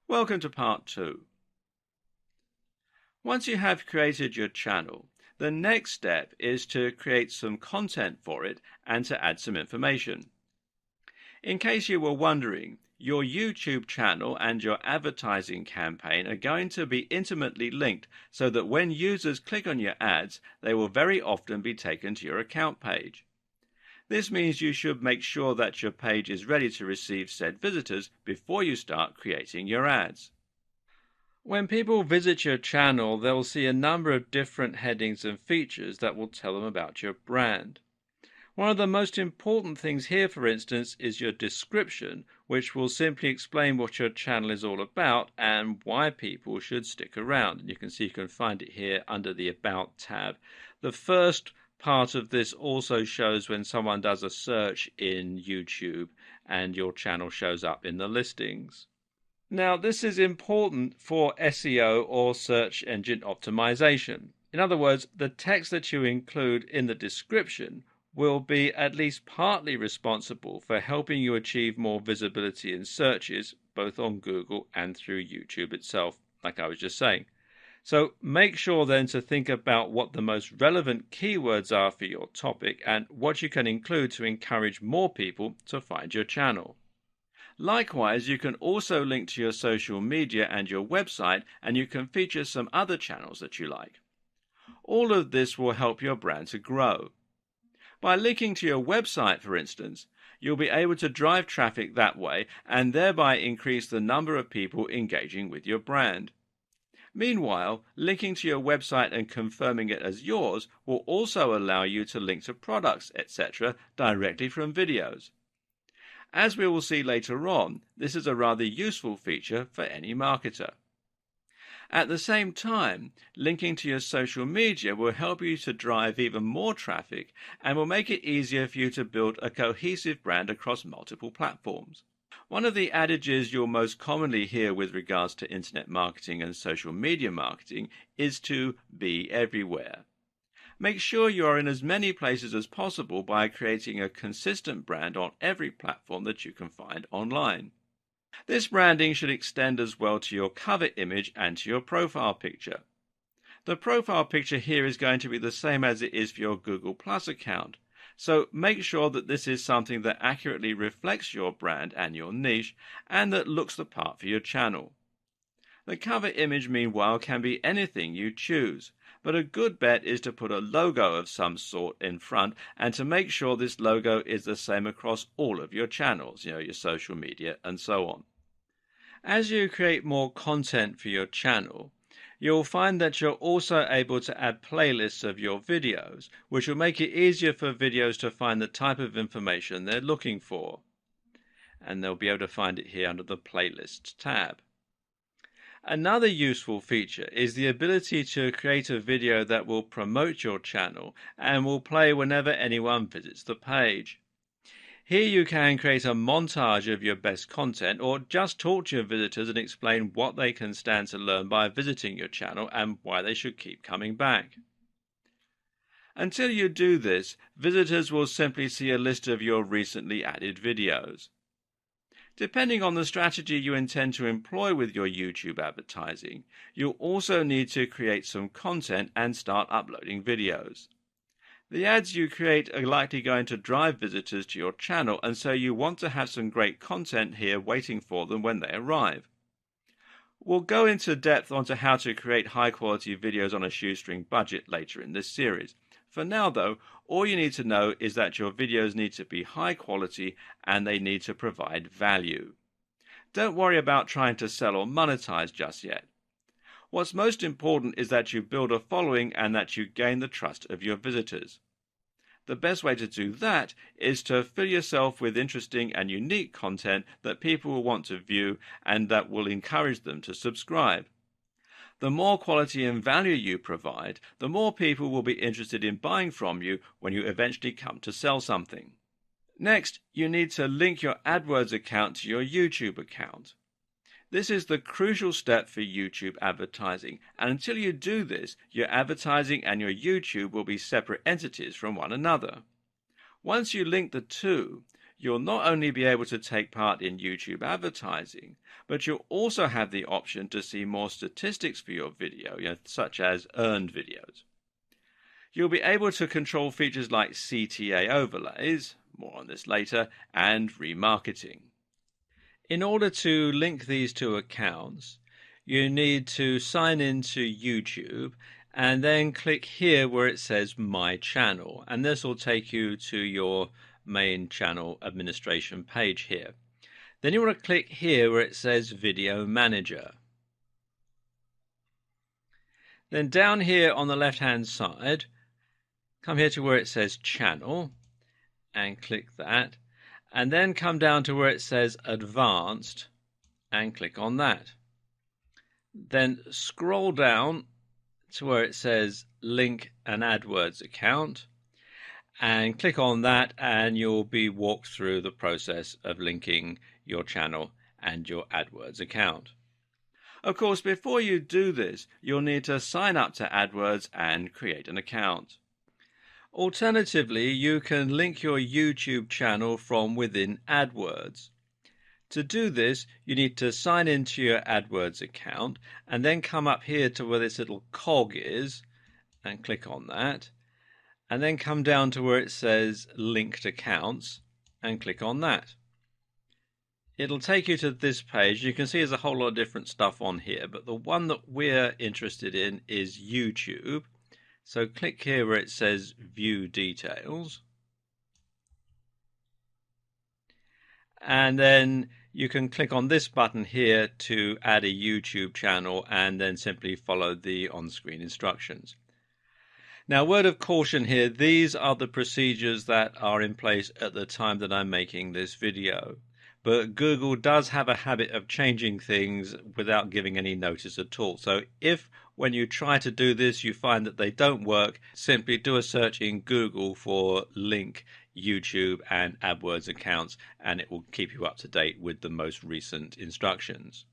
Welcome to part 2. Once you have created your channel, the next step is to create some content for it and to add some information. In case you were wondering, your YouTube channel and your advertising campaign are going to be intimately linked so that when users click on your ads, they will very often be taken to your account page. This means you should make sure that your page is ready to receive said visitors before you start creating your ads. When people visit your channel, they'll see a number of different headings and features that will tell them about your brand. One of the most important things here, for instance, is your description, which will simply explain what your channel is all about and why people should stick around. And you can find it here under the About tab. The first part of this also shows when someone does a search in YouTube and your channel shows up in the listings. Now, this is important for SEO or search engine optimization. In other words, the text that you include in the description will be at least partly responsible for helping you achieve more visibility in searches, both on Google and through YouTube itself, like I was just saying. So make sure then to think about what the most relevant keywords are for your topic and what you can include to encourage more people to find your channel. Likewise, you can also link to your social media and your website, and you can feature some other channels that you like. All of this will help your brand to grow. By linking to your website, for instance, you'll be able to drive traffic that way and thereby increase the number of people engaging with your brand. Meanwhile, linking to your website and confirming it as yours will also allow you to link to products, etc., directly from videos. As we will see later on, this is a rather useful feature for any marketer. At the same time, linking to your social media will help you to drive even more traffic and will make it easier for you to build a cohesive brand across multiple platforms. One of the adages you'll most commonly hear with regards to internet marketing and social media marketing is to be everywhere. Make sure you are in as many places as possible by creating a consistent brand on every platform that you can find online. This branding should extend as well to your cover image and to your profile picture. The profile picture here is going to be the same as it is for your Google Plus account, so make sure that this is something that accurately reflects your brand and your niche and that looks the part for your channel. The cover image, meanwhile, can be anything you choose, but a good bet is to put a logo of some sort in front and to make sure this logo is the same across all of your channels, your social media and so on. As you create more content for your channel, you'll find that you're also able to add playlists of your videos, which will make it easier for videos to find the type of information they're looking for. And they'll be able to find it here under the Playlists tab. Another useful feature is the ability to create a video that will promote your channel and will play whenever anyone visits the page. Here you can create a montage of your best content or just talk to your visitors and explain what they can stand to learn by visiting your channel and why they should keep coming back. Until you do this, visitors will simply see a list of your recently added videos. Depending on the strategy you intend to employ with your YouTube advertising, you'll also need to create some content and start uploading videos. The ads you create are likely going to drive visitors to your channel, and so you want to have some great content here waiting for them when they arrive. We'll go into depth onto how to create high-quality videos on a shoestring budget later in this series. For now, though, all you need to know is that your videos need to be high quality and they need to provide value. Don't worry about trying to sell or monetize just yet. What's most important is that you build a following and that you gain the trust of your visitors. The best way to do that is to fill yourself with interesting and unique content that people will want to view and that will encourage them to subscribe. The more quality and value you provide, the more people will be interested in buying from you when you eventually come to sell something. Next, you need to link your AdWords account to your YouTube account. This is the crucial step for YouTube advertising, and until you do this, your advertising and your YouTube will be separate entities from one another. Once you link the two, You'll not only be able to take part in YouTube advertising, but you'll also have the option to see more statistics for your video, such as earned videos. You'll be able to control features like CTA overlays, more on this later, and remarketing. In order to link these two accounts, you need to sign into YouTube and then click here where it says My Channel, and this will take you to your main channel administration page here. Then you want to click here where it says Video Manager. Then down here on the left hand side, come here to where it says Channel and click that, and then come down to where it says Advanced and click on that. Then scroll down to where it says Link an AdWords account and click on that, and you'll be walked through the process of linking your channel and your AdWords account. Of course, before you do this, you'll need to sign up to AdWords and create an account. Alternatively, you can link your YouTube channel from within AdWords. To do this, you need to sign into your AdWords account and then come up here to where this little cog is and click on that, and then come down to where it says Linked Accounts and click on that. It'll take you to this page. You can see there's a whole lot of different stuff on here, but the one that we're interested in is YouTube. So click here where it says View Details. And then you can click on this button here to add a YouTube channel and then simply follow the on-screen instructions. Now, word of caution here, these are the procedures that are in place at the time that I'm making this video. But Google does have a habit of changing things without giving any notice at all. So if when you try to do this you find that they don't work, simply do a search in Google for link YouTube and AdWords accounts, and it will keep you up to date with the most recent instructions.